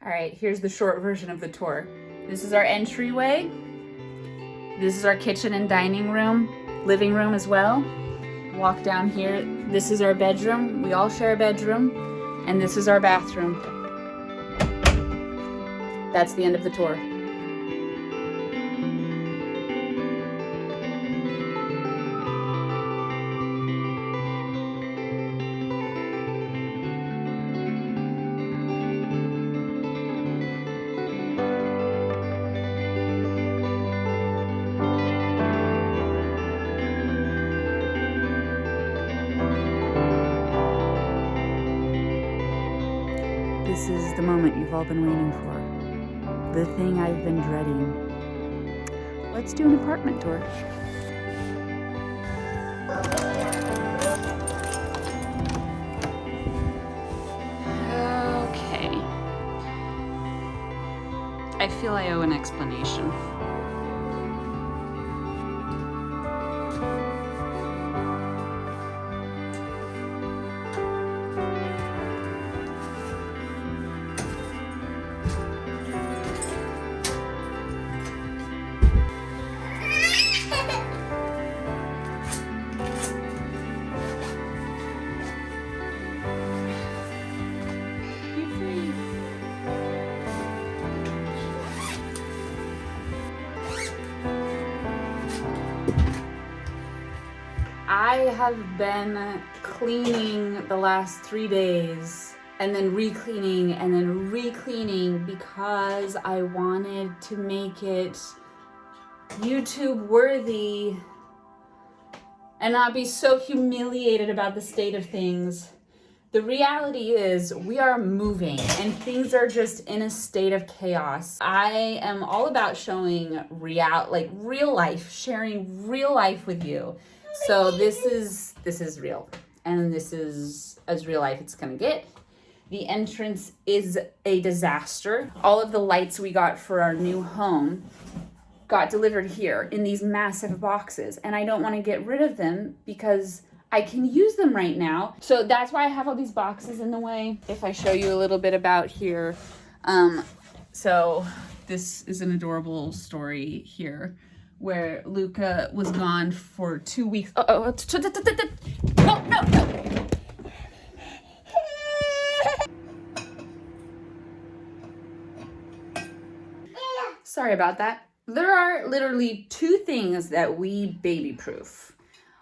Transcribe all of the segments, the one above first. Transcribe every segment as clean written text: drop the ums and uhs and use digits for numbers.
All right, here's the short version of the tour. This is our entryway. This is our kitchen and dining room, living room as well. Walk down here. This is our bedroom. We all share a bedroom. And this is our bathroom. That's the end of the tour. This is the moment you've all been waiting for. The thing I've been dreading. Let's do an apartment tour. Okay. I feel I owe an explanation. I have been cleaning the last 3 days and then re-cleaning and then re-cleaning because I wanted to make it YouTube worthy and not be so humiliated about the state of things. The reality is we are moving and things are just in a state of chaos. I am all about showing real life, sharing real life with you. So this is real, and this is as real life it's gonna get. The entrance is a disaster. All of the lights we got for our new home got delivered here in these massive boxes, and I don't want to get rid of them because I can use them right now. So that's why I have all these boxes in the way. If I show you a little bit about here, so this is an adorable story here, where Luka was gone for 2 weeks. No. Sorry about that. There are literally 2 things that we baby-proof.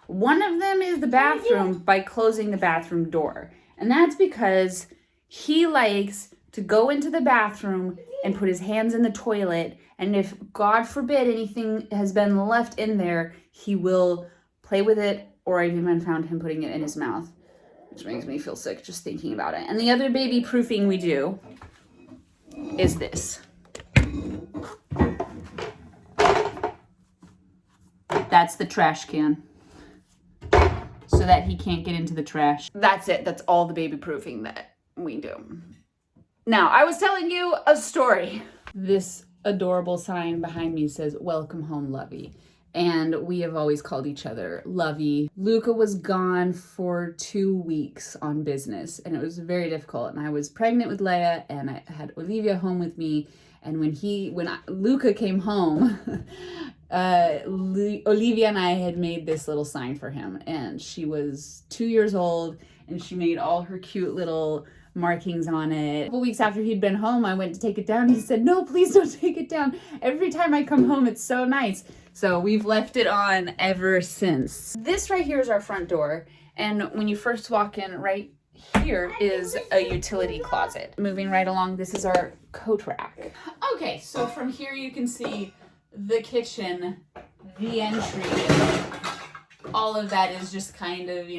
One of them is the bathroom by closing the bathroom door. And that's because he likes to go into the bathroom and put his hands in the toilet, and if, God forbid, anything has been left in there, he will play with it, or I've even found him putting it in his mouth, which makes me feel sick just thinking about it. And the other baby proofing we do is this. That's the trash can, so that he can't get into the trash. That's it. That's all the baby proofing that we do. Now, I was telling you a story. This adorable sign behind me says, "Welcome home, Lovey." And we have always called each other Lovey. Luka was gone for 2 weeks on business, and it was very difficult. And I was pregnant with Leia, and I had Olivia home with me. And when Luka came home, Olivia and I had made this little sign for him, and she was 2 years old, and she made all her cute little markings on it. A couple weeks after he'd been home, I went to take it down. He said, "No, please don't take it down. Every time I come home, it's so nice." So we've left it on ever since. This right here is our front door, and when you first walk in, right here is a utility closet. Moving right along, this is our coat rack. Okay, so from here you can see the kitchen, the entry. All of that is just kind of,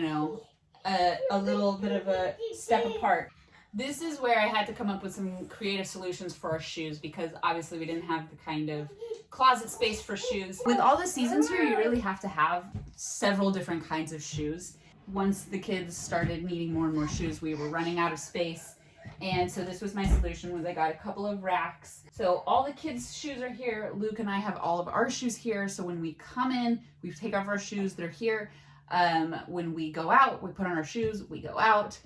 a little bit of a step apart. This is where I had to come up with some creative solutions for our shoes, because obviously we didn't have the kind of closet space for shoes. With all the seasons here, you really have to have several different kinds of shoes. Once the kids started needing more and more shoes, we were running out of space. And so this was my solution, was I got a couple of racks. So all the kids' shoes are here. Luke and I have all of our shoes here. So when we come in, we take off our shoes, they're here. When we go out, we put on our shoes, we go out.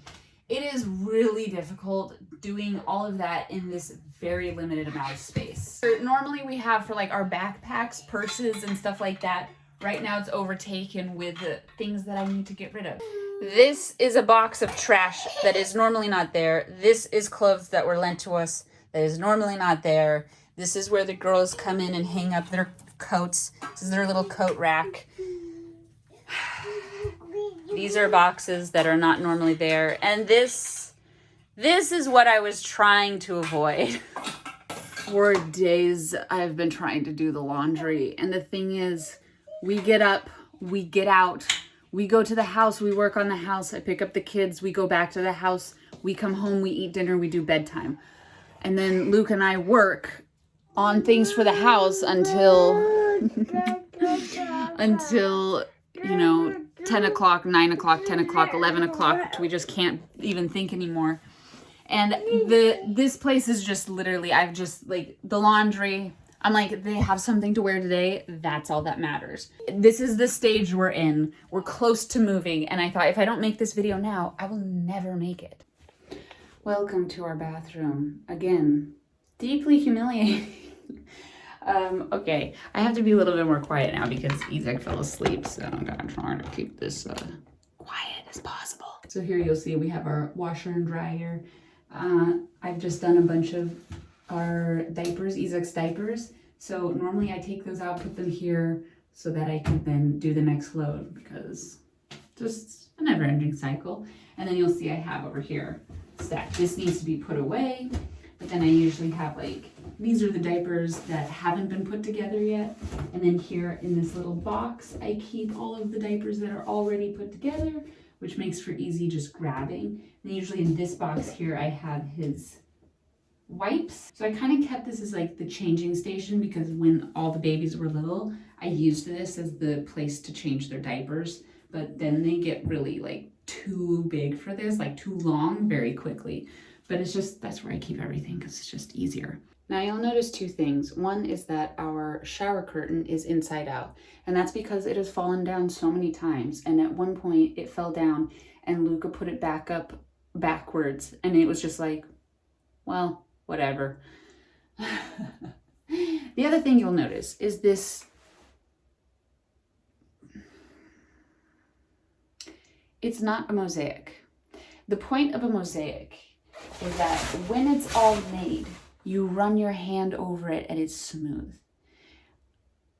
It is really difficult doing all of that in this very limited amount of space. Normally we have for like our backpacks, purses, and stuff like that. Right now it's overtaken with the things that I need to get rid of. This is a box of trash that is normally not there. This is clothes that were lent to us that is normally not there. This is where the girls come in and hang up their coats. This is their little coat rack. These are boxes that are not normally there. And this is what I was trying to avoid. For days, I've been trying to do the laundry. And the thing is, we get up, we get out, we go to the house, we work on the house, I pick up the kids, we go back to the house, we come home, we eat dinner, we do bedtime. And then Luke and I work on things for the house until, you know, 10 o'clock, 9 o'clock, 10 o'clock, 11 o'clock. We just can't even think anymore. And this place is just literally, I've just like the laundry. I'm like, they have something to wear today. That's all that matters. This is the stage we're in. We're close to moving. And I thought if I don't make this video now, I will never make it. Welcome to our bathroom. Again, deeply humiliating. Okay, I have to be a little bit more quiet now because Isaac fell asleep, so I'm gonna try to keep this quiet as possible. So here you'll see we have our washer and dryer. I've just done a bunch of our diapers, Isaac's diapers. So normally I take those out, put them here so that I can then do the next load because just a never-ending cycle. And then you'll see I have over here stacked. This needs to be put away, but then I usually have like, these are the diapers that haven't been put together yet. And then here in this little box, I keep all of the diapers that are already put together, which makes for easy just grabbing. And usually in this box here, I have his wipes. So I kind of kept this as like the changing station because when all the babies were little, I used this as the place to change their diapers. But then they get really like too big for this, like too long very quickly. But it's just, that's where I keep everything because it's just easier. Now you'll notice two things. One is that our shower curtain is inside out, and that's because it has fallen down so many times. And at one point it fell down and Luka put it back up backwards, and it was just like, well, whatever. The other thing you'll notice is this. It's not a mosaic. The point of a mosaic is that when it's all made, you run your hand over it and it's smooth.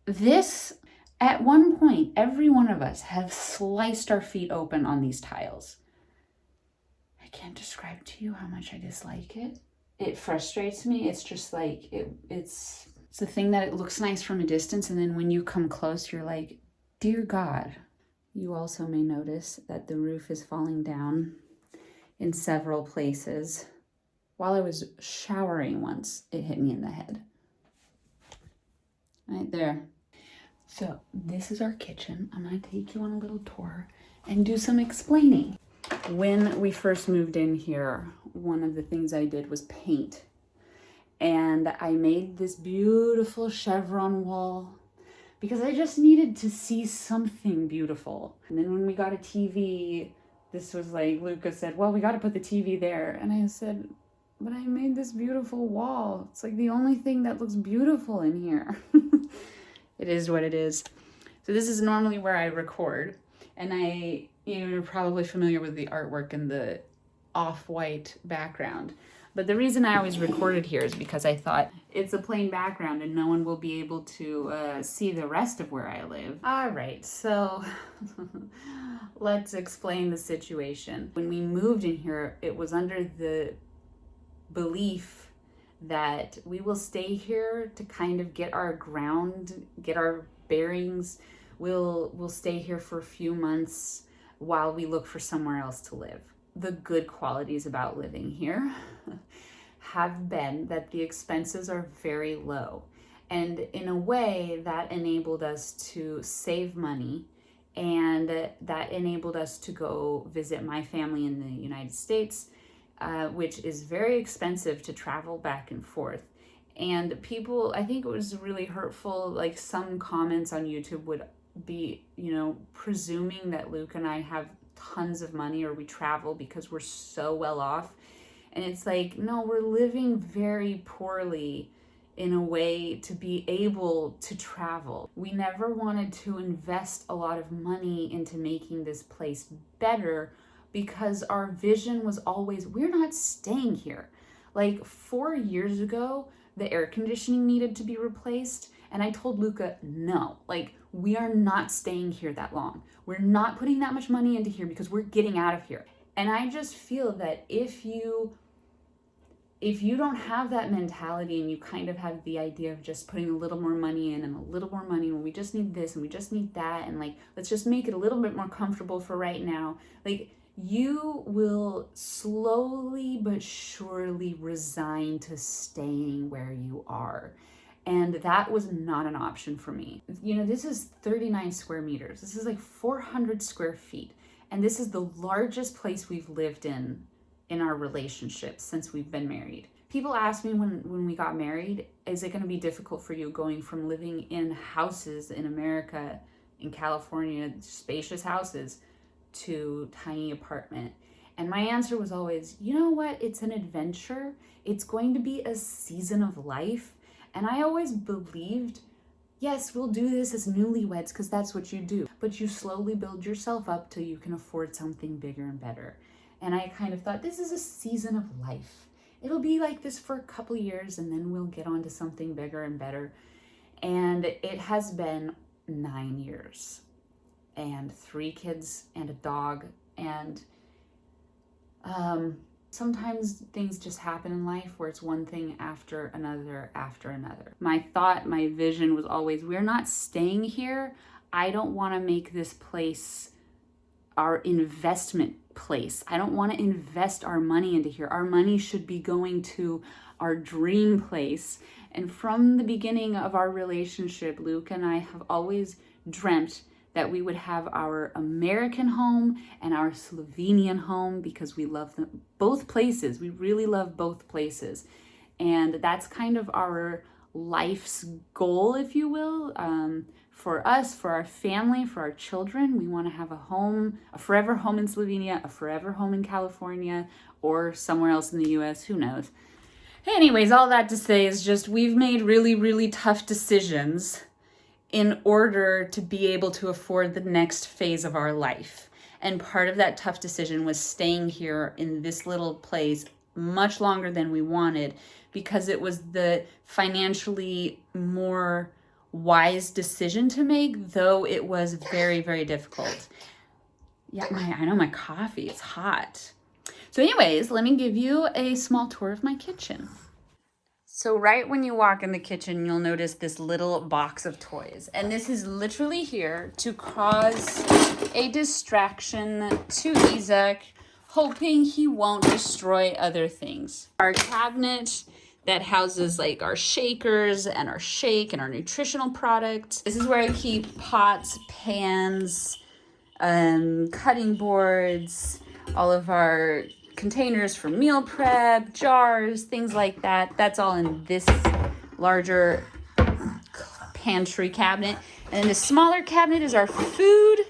This, at one point, every one of us have sliced our feet open on these tiles. I can't describe to you how much I dislike it. It frustrates me. It's just like, it's the thing that it looks nice from a distance, and then when you come close, you're like, dear God. You also may notice that the roof is falling down in several places. While I was showering once, it hit me in the head. Right there. So this is our kitchen. I'm gonna take you on a little tour and do some explaining. When we first moved in here, one of the things I did was paint. And I made this beautiful chevron wall because I just needed to see something beautiful. And then when we got a TV, this was like, Luka said, well, we got to put the TV there. And I said, but I made this beautiful wall. It's like the only thing that looks beautiful in here. It is what it is. So this is normally where I record. And you're probably familiar with the artwork and the off-white background. But the reason I always recorded here is because I thought it's a plain background and no one will be able to see the rest of where I live. All right, so let's explain the situation. When we moved in here, it was under the belief that we will stay here to kind of get our ground, get our bearings. We'll stay here for a few months while we look for somewhere else to live. The good qualities about living here have been that the expenses are very low. And in a way that enabled us to save money, and that enabled us to go visit my family in the United States, which is very expensive to travel back and forth. And people, I think it was really hurtful, like some comments on YouTube would be, presuming that Luke and I have tons of money or we travel because we're so well off. And it's like, no, we're living very poorly in a way to be able to travel. We never wanted to invest a lot of money into making this place better because our vision was always, we're not staying here. Like 4 years ago, the air conditioning needed to be replaced. And I told Luka, no, like we are not staying here that long. We're not putting that much money into here because we're getting out of here. And I just feel that if you don't have that mentality and you kind of have the idea of just putting a little more money in and a little more money and we just need this and we just need that and like, let's just make it a little bit more comfortable for right now, like you will slowly but surely resign to staying where you are. And that was not an option for me. You know, this is 39 square meters. This is like 400 square feet. And this is the largest place we've lived in our relationship since we've been married. People ask me when we got married, is it going to be difficult for you going from living in houses in America, in California, spacious houses, to tiny apartment? And my answer was always, you know what? It's an adventure. It's going to be a season of life. And I always believed, yes, we'll do this as newlyweds because that's what you do. But you slowly build yourself up till you can afford something bigger and better. And I kind of thought, this is a season of life. It'll be like this for a couple years and then we'll get on to something bigger and better. And it has been 9 years and 3 kids and a dog. And sometimes things just happen in life where it's one thing after another after another. My thought, my vision was always, we're not staying here. I don't want to make this place our investment place. I don't want to invest our money into here. Our money should be going to our dream place. And from the beginning of our relationship, Luka and I have always dreamt that we would have our American home and our Slovenian home because we love them both places. We really love both places. And that's kind of our life's goal, if you will. For us, for our family, for our children, we want to have a home, a forever home in Slovenia, a forever home in California, or somewhere else in the US, who knows. Anyways, all that to say is just we've made really, really tough decisions in order to be able to afford the next phase of our life. And part of that tough decision was staying here in this little place much longer than we wanted because it was the financially more wise decision to make, though it was very, very difficult. Yeah, I know my coffee is hot. So anyways, let me give you a small tour of my kitchen. So right when you walk in the kitchen, you'll notice this little box of toys. And this is literally here to cause a distraction to Isaac, hoping he won't destroy other things. Our cabinet that houses like our shakers and our shake and our nutritional products. This is where I keep pots, pans, cutting boards, all of our containers for meal prep, jars, things like that. That's all in this larger pantry cabinet. And then the smaller cabinet is our food.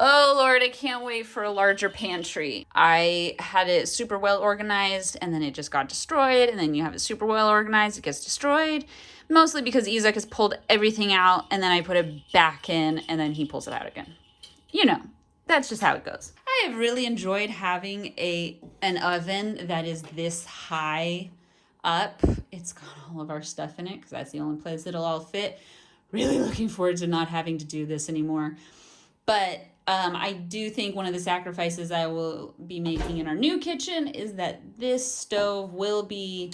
Oh Lord, I can't wait for a larger pantry. I had it super well organized and then it just got destroyed, and then you have it super well organized, it gets destroyed. Mostly because Isaac has pulled everything out and then I put it back in and then he pulls it out again. You know, that's just how it goes. I have really enjoyed having an oven that is this high up. It's got all of our stuff in it because that's the only place it'll all fit. Really looking forward to not having to do this anymore. But I do think one of the sacrifices I will be making in our new kitchen is that this stove will be,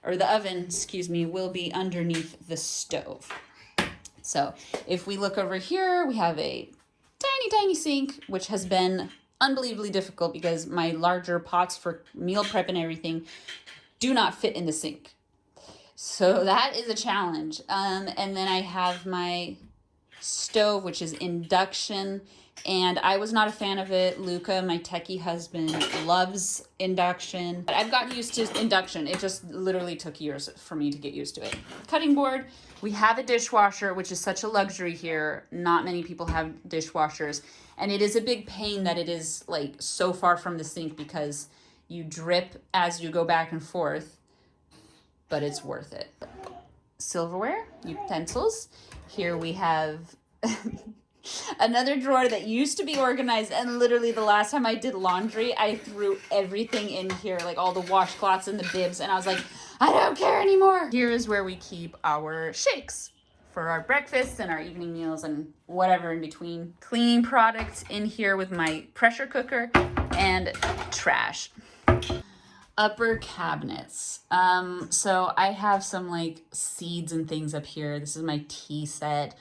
or the oven, excuse me, will be underneath the stove. So if we look over here, we have a tiny, tiny sink, which has been unbelievably difficult because my larger pots for meal prep and everything do not fit in the sink. So that is a challenge. And then I have my stove, which is induction. And I was not a fan of it. Luka, my techie husband, loves induction. But I've gotten used to induction. It just literally took years for me to get used to it. Cutting board. We have a dishwasher, which is such a luxury here. Not many people have dishwashers. And it is a big pain that it is like so far from the sink because you drip as you go back and forth. But it's worth it. Silverware, utensils. Here we have another drawer that used to be organized, and literally the last time I did laundry, I threw everything in here, like all the washcloths and the bibs, and I was like, I don't care anymore. Here is where we keep our shakes for our breakfasts and our evening meals and whatever in between. Cleaning products in here with my pressure cooker and trash. Upper cabinets. So I have some like seeds and things up here. This is my tea set.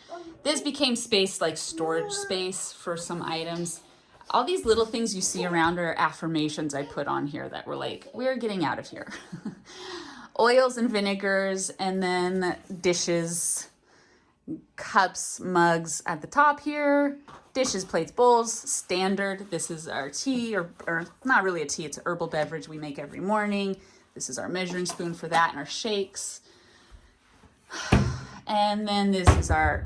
This became space, like storage space for some items. All these little things you see around are affirmations I put on here that were like, we're getting out of here. Oils and vinegars, and then dishes, cups, mugs at the top here. Dishes, plates, bowls, standard. This is our tea, or not really a tea, it's an herbal beverage we make every morning. This is our measuring spoon for that and our shakes. And then this is our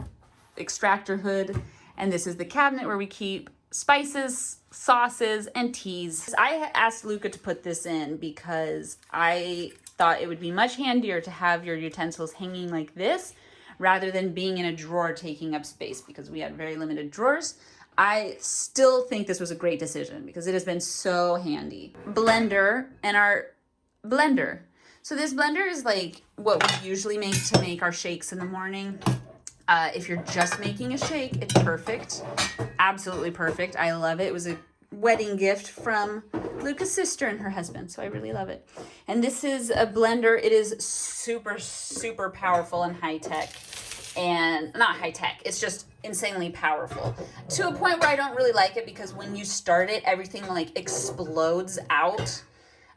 extractor hood. And this is the cabinet where we keep spices, sauces, and teas. I asked Luka to put this in because I thought it would be much handier to have your utensils hanging like this rather than being in a drawer taking up space because we had very limited drawers. I still think this was a great decision because it has been so handy. Blender and our blender. So this blender is like what we usually make to make our shakes in the morning. If you're just making a shake, it's perfect. Absolutely perfect. I love it. It was a wedding gift from Luka's sister and her husband, so I really love it. And this is a blender. It is super, super powerful and high-tech. And not high-tech, it's just insanely powerful. To a point where I don't really like it because when you start it, everything like explodes out.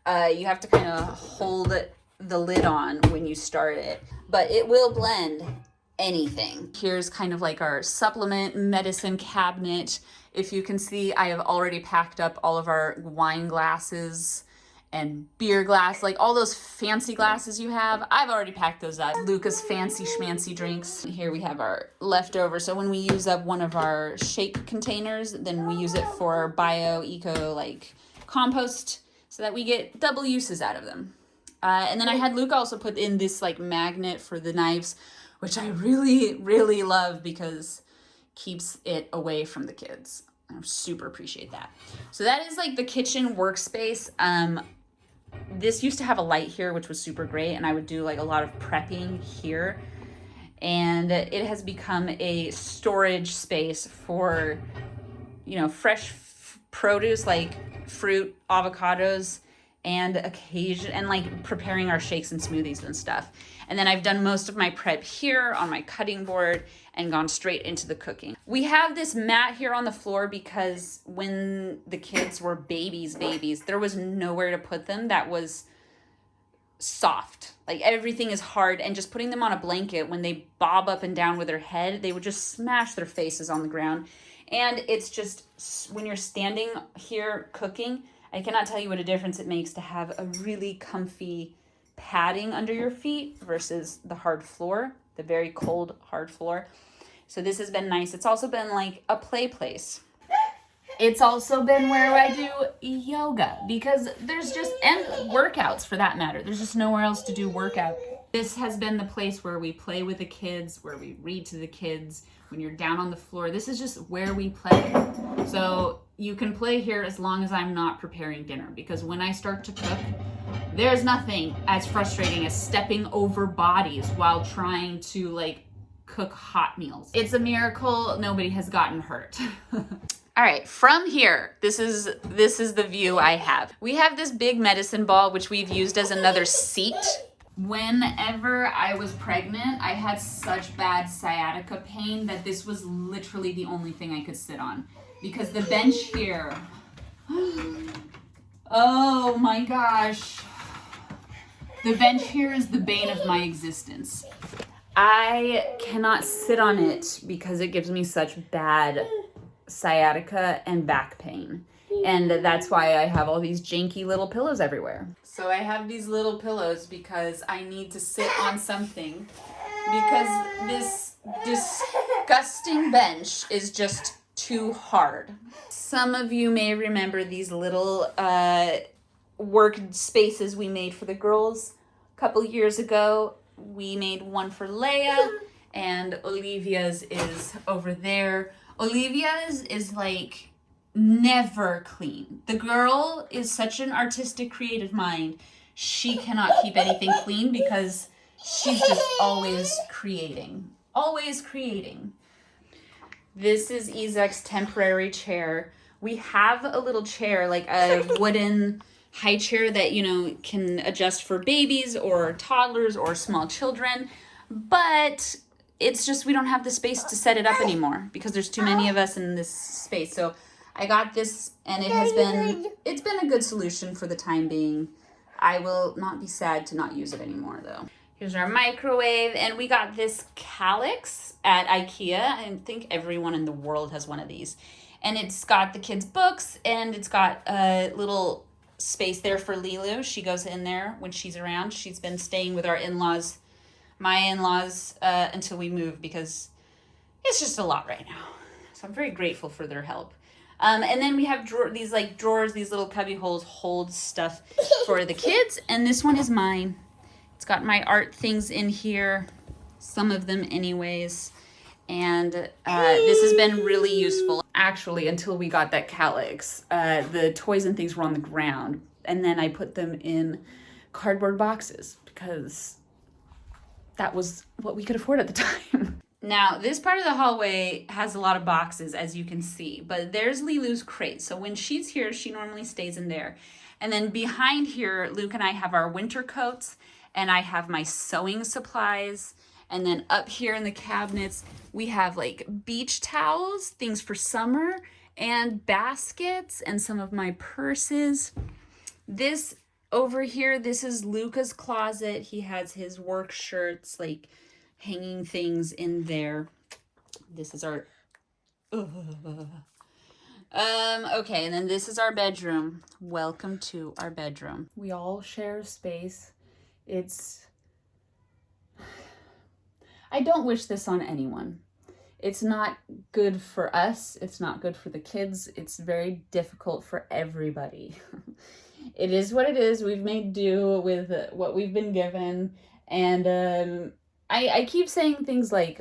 You have to kind of hold the lid on when you start it. But it will blend anything. Here's kind of like our supplement medicine cabinet. If you can see, I have already packed up all of our wine glasses and beer glass, like all those fancy glasses you have. I've already packed those up. Luka's fancy schmancy drinks. Here we have our leftovers. So when we use up one of our shake containers, then we use it for bio, eco, like compost so that we get double uses out of them. And then I had Luka also put in this like magnet for the knives, which I really, really love because keeps it away from the kids. I super appreciate that. So that is like the kitchen workspace. This used to have a light here, which was super great, and I would do like a lot of prepping here. And it has become a storage space for, you know, fresh produce like fruit, avocados, and like preparing our shakes and smoothies and stuff. And then I've done most of my prep here on my cutting board and gone straight into the cooking. We have this mat here on the floor because when the kids were babies, there was nowhere to put them that was soft. Like everything is hard, and just putting them on a blanket, when they bob up and down with their head, they would just smash their faces on the ground. And it's just, when you're standing here cooking, I cannot tell you what a difference it makes to have a really comfy padding under your feet versus the hard floor, the very cold, hard floor. So this has been nice. It's also been like a play place. It's also been where I do yoga because there's just, and workouts for that matter. There's just nowhere else to do workout. This has been the place where we play with the kids, where we read to the kids. When you're down on the floor, this is just where we play. So you can play here as long as I'm not preparing dinner, because when I start to cook, there's nothing as frustrating as stepping over bodies while trying to like cook hot meals. It's a miracle nobody has gotten hurt. All right, from here, this is the view I have. We have this big medicine ball, which we've used as another seat. Whenever I was pregnant, I had such bad sciatica pain that this was literally the only thing I could sit on. Because the bench here, oh my gosh. The bench here is the bane of my existence. I cannot sit on it because it gives me such bad sciatica and back pain. And that's why I have all these janky little pillows everywhere. So I have these little pillows because I need to sit on something, because this disgusting bench is just too hard. Some of you may remember these little work spaces we made for the girls a couple years ago. We made one for Leia, and Olivia's is over there. Olivia's is like never clean. The girl is such an artistic, creative mind. She cannot keep anything clean because she's just always creating. Always creating. This is Isaac's temporary chair. We have a little chair, like a wooden high chair that, you know, can adjust for babies or toddlers or small children. But it's just we don't have the space to set it up anymore because there's too many of us in this space. So I got this, and it's been a good solution for the time being. I will not be sad to not use it anymore, though. Here's our microwave, and we got this calyx at IKEA. I think everyone in the world has one of these. And it's got the kids' books, and it's got a little space there for Lilu. She goes in there when she's around. She's been staying with our in-laws, my in-laws, until we move, because it's just a lot right now. So I'm very grateful for their help. And then we have these drawers, these little cubby holes hold stuff for the kids. And this one is mine. It's got my art things in here, some of them anyways. And this has been really useful. Actually, until we got that calyx, the toys and things were on the ground. And then I put them in cardboard boxes because that was what we could afford at the time. Now, this part of the hallway has a lot of boxes, as you can see, but there's Lilu's crate. So when she's here, she normally stays in there. And then behind here, Luke and I have our winter coats, and I have my sewing supplies. And then up here in the cabinets, we have like beach towels, things for summer, and baskets, and some of my purses. This over here, this is Luka's closet. He has his work shirts, like hanging things in there. This is our okay, and then this is our bedroom. Welcome to our bedroom. We all share a space. I don't wish this on anyone. It's not good for us. It's not good for the kids. It's very difficult for everybody. It is what it is. We've made do with what we've been given, and I keep saying things like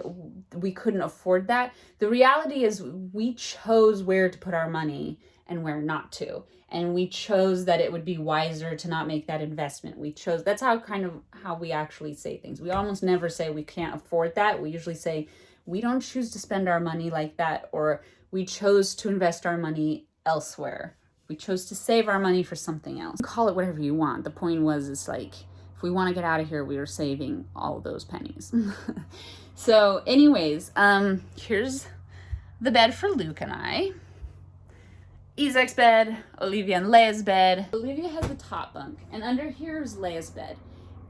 we couldn't afford that. The reality is we chose where to put our money and where not to. And we chose that it would be wiser to not make that investment. That's how we actually say things. We almost never say we can't afford that. We usually say we don't choose to spend our money like that, or we chose to invest our money elsewhere. We chose to save our money for something else. Call it whatever you want. The point was, it's like, if we want to get out of here, we are saving all of those pennies. So anyways, here's the bed for Luke and I. Isaac's bed, Olivia and Leia's bed. Olivia has the top bunk, and under here is Leia's bed.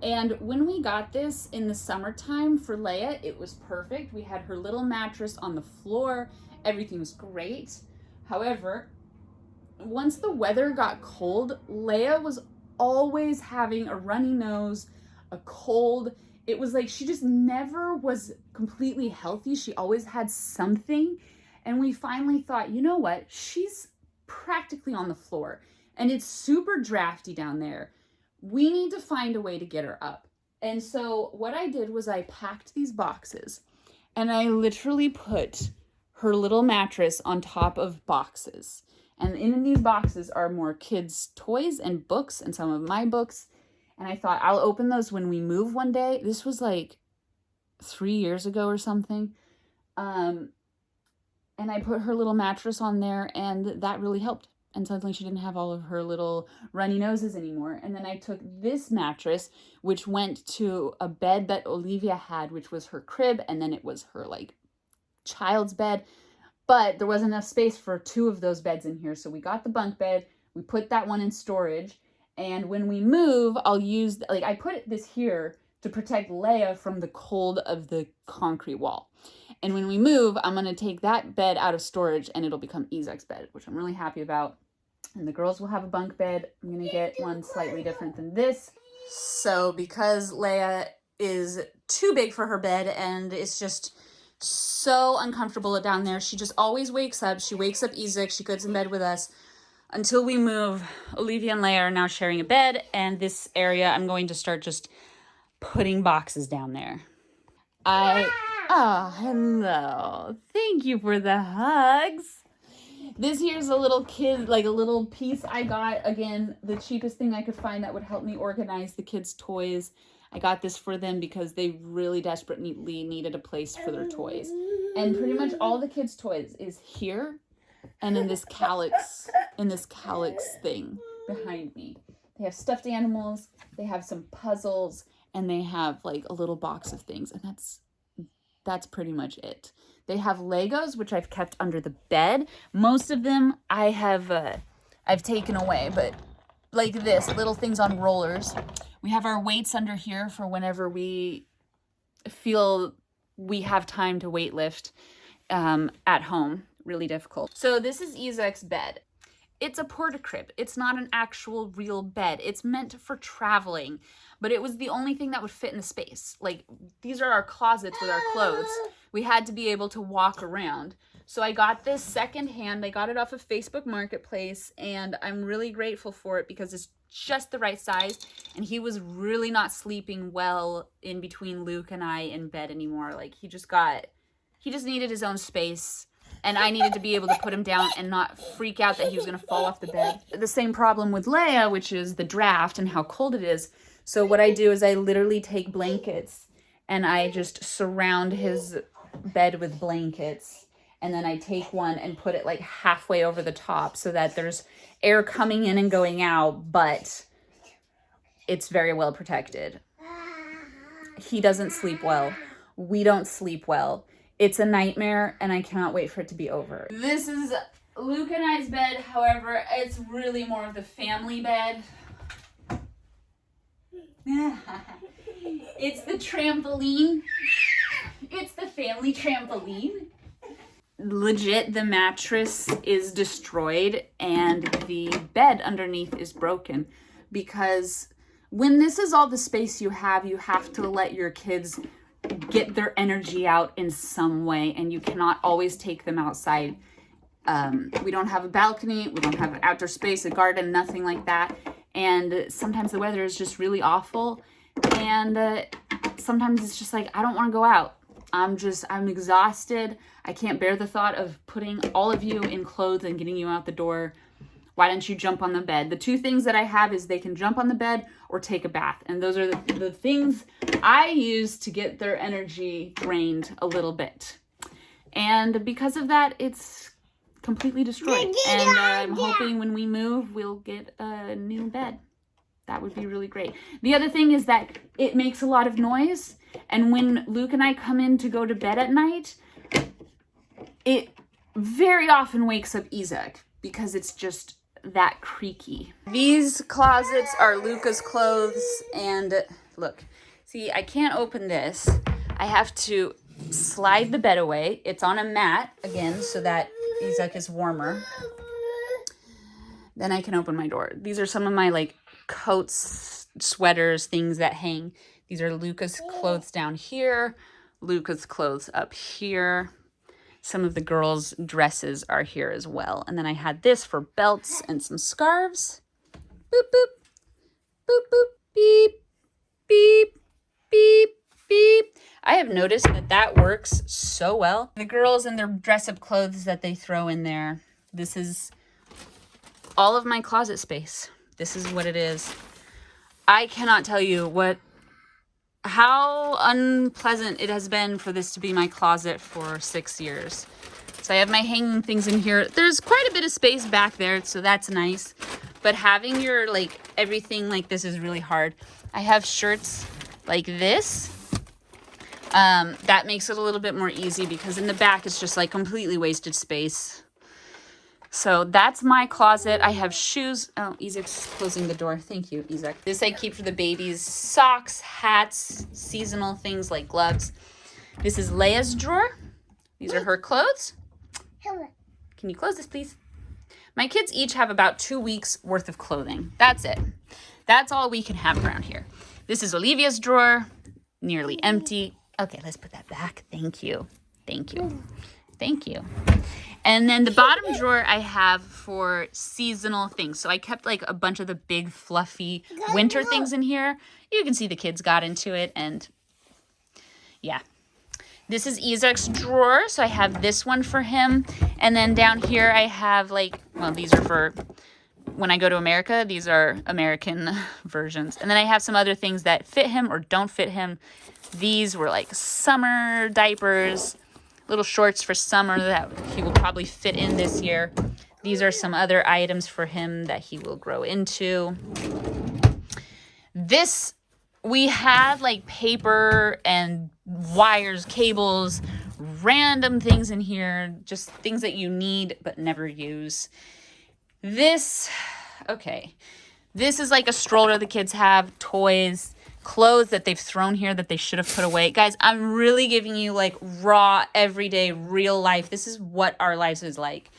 And when we got this in the summertime for Leia, it was perfect. We had her little mattress on the floor. Everything was great. However, once the weather got cold, Leia was always having a runny nose, a cold. It was like she just never was completely healthy. She always had something. And we finally thought, you know what? She's practically on the floor, and it's super drafty down there. We need to find a way to get her up. And so what I did was I packed these boxes, and I literally put her little mattress on top of boxes. And in these boxes are more kids' toys and books and some of my books. And I thought I'll open those when we move one day. This was like 3 years ago or something. And I put her little mattress on there, and that really helped. And suddenly she didn't have all of her little runny noses anymore. And then I took this mattress, which went to a bed that Olivia had, which was her crib. And then it was her like child's bed. But there wasn't enough space for 2 of those beds in here. So we got the bunk bed. We put that one in storage. And when we move, I'll use, like I put this here to protect Leia from the cold of the concrete wall. And when we move, I'm going to take that bed out of storage and it'll become Isaac's bed, which I'm really happy about. And the girls will have a bunk bed. I'm going to get one slightly different than this. So because Leia is too big for her bed and it's just so uncomfortable down there, she just always wakes up. She wakes up Isaac. She goes in bed with us. Until we move, Olivia and Leia are now sharing a bed. And this area, I'm going to start just putting boxes down there. Oh, hello. Thank you for the hugs. This here's a little kid, like a little piece I got. Again, the cheapest thing I could find that would help me organize the kids' toys. I got this for them because they really desperately needed a place for their toys. And pretty much all the kids' toys is here and in this calyx thing behind me. They have stuffed animals, they have some puzzles, and they have like a little box of things. And that's pretty much it. They have Legos, which I've kept under the bed. Most of them I've taken away, but like this, little things on rollers. We have our weights under here for whenever we feel we have time to weight lift at home. Really difficult. So this is Isaac's bed. It's a porta-crib. It's not an actual real bed. It's meant for traveling, but it was the only thing that would fit in the space. Like, these are our closets with our clothes. We had to be able to walk around. So I got this secondhand. I got it off of Facebook Marketplace, and I'm really grateful for it because it's just the right size. And he was really not sleeping well in between Luke and I in bed anymore. Like, he just needed his own space. And I needed to be able to put him down and not freak out that he was going to fall off the bed. The same problem with Leia, which is the draft and how cold it is. So what I do is I literally take blankets and I just surround his bed with blankets. And then I take one and put it like halfway over the top so that there's air coming in and going out, but it's very well protected. He doesn't sleep well. We don't sleep well. It's a nightmare, and I cannot wait for it to be over. This is Luke and I's bed. However, it's really more of the family bed. It's the trampoline. It's the family trampoline. Legit, the mattress is destroyed, and the bed underneath is broken. Because when this is all the space you have to let your kids get their energy out in some way, and you cannot always take them outside. We don't have a balcony, we don't have an outdoor space, a garden, nothing like that. And sometimes the weather is just really awful, and sometimes it's just like, I don't want to go out. I'm exhausted. I can't bear the thought of putting all of you in clothes and getting you out the door. Why don't you jump on the bed? The two things that I have is they can jump on the bed or take a bath. And those are the things I use to get their energy drained a little bit. And because of that, it's completely destroyed. And I'm hoping when we move, we'll get a new bed. That would be really great. The other thing is that it makes a lot of noise. And when Luke and I come in to go to bed at night, it very often wakes up Isaac because it's just that creaky. These closets are Luka's clothes, and look, see, I can't open this. I have to slide the bed away. It's on a mat again so that Isaac is warmer. Then I can open my door. These are some of my like coats, sweaters, things that hang. These are Luka's clothes down here, Luka's clothes up here. Some of the girls' dresses are here as well. And then I had this for belts and some scarves. Boop, boop, boop, boop, beep, beep, beep, beep. I have noticed that works so well. The girls and their dress-up clothes that they throw in there. This is all of my closet space. This is what it is. I cannot tell you how unpleasant it has been for this to be my closet for 6 years. So I have my hanging things in here. There's quite a bit of space back there, so that's nice. But having your, like, everything like this is really hard. I have shirts like this. That makes it a little bit more easy because in the back it's just like completely wasted space. So that's my closet. I have shoes. Oh, Isaac's closing the door. Thank you, Isaac. This I keep for the babies. Socks, hats, seasonal things like gloves. This is Leia's drawer. These are her clothes. Can you close this, please? My kids each have about 2 weeks worth of clothing. That's it. That's all we can have around here. This is Olivia's drawer, nearly empty. Okay, let's put that back. Thank you. Thank you. Thank you. And then the bottom drawer I have for seasonal things. So I kept like a bunch of the big fluffy winter things in here. You can see the kids got into it, and yeah. This is Isaac's drawer. So I have this one for him. And then down here I have like, well, these are for when I go to America. These are American versions. And then I have some other things that fit him or don't fit him. These were like summer diapers, little shorts for summer that he will probably fit in this year. These are some other items for him that he will grow into. This, we had like paper and wires, cables, random things in here, just things that you need but never use. This, okay, this is like a stroller the kids have, toys, clothes that they've thrown here that they should have put away. Guys, I'm really giving you like raw, everyday, real life. This is what our lives is like.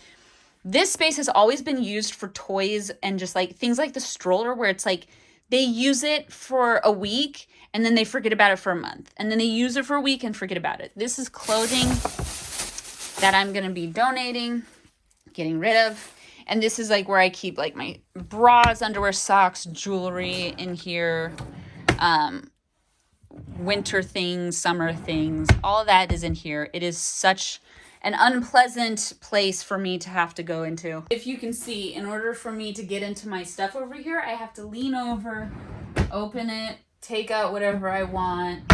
This space has always been used for toys and just like things like the stroller where it's like they use it for a week and then they forget about it for a month. And then they use it for a week and forget about it. This is clothing that I'm going to be donating, getting rid of. And this is like where I keep like my bras, underwear, socks, jewelry in here. Winter things, summer things, all that is in here. It is such an unpleasant place for me to have to go into. If you can see, in order for me to get into my stuff over here, I have to lean over, open it, take out whatever I want,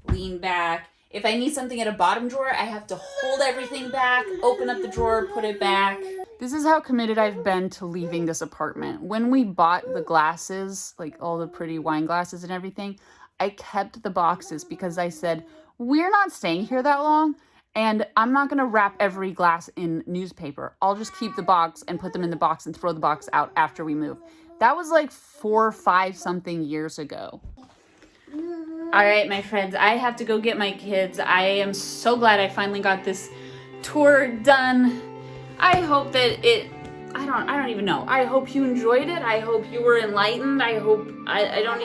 lean back. If I need something at a bottom drawer, I have to hold everything back, open up the drawer, put it back. This is how committed I've been to leaving this apartment. When we bought the glasses, like all the pretty wine glasses and everything, I kept the boxes because I said, we're not staying here that long, and I'm not going to wrap every glass in newspaper. I'll just keep the box and put them in the box and throw the box out after we move. That was like 4 or 5 something years ago. All right, my friends, I have to go get my kids. I am so glad I finally got this tour done. I hope that I don't even know. I hope you enjoyed it. I hope you were enlightened. I hope, I don't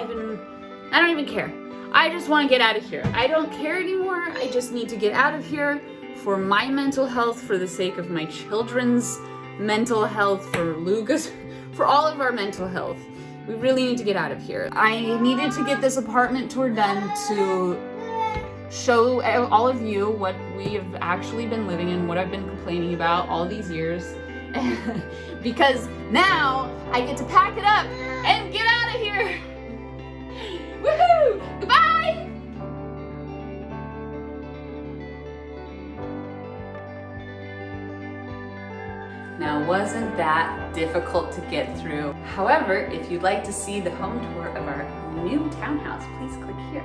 even care. I just want to get out of here. I don't care anymore. I just need to get out of here for my mental health, for the sake of my children's mental health, for Luka's, for all of our mental health. We really need to get out of here. I needed to get this apartment tour done to show all of you what we have actually been living in, what I've been complaining about all these years. Because now I get to pack it up and get out of here. Woohoo! Goodbye! Now, wasn't that difficult to get through? However, if you'd like to see the home tour of our new townhouse, please click here.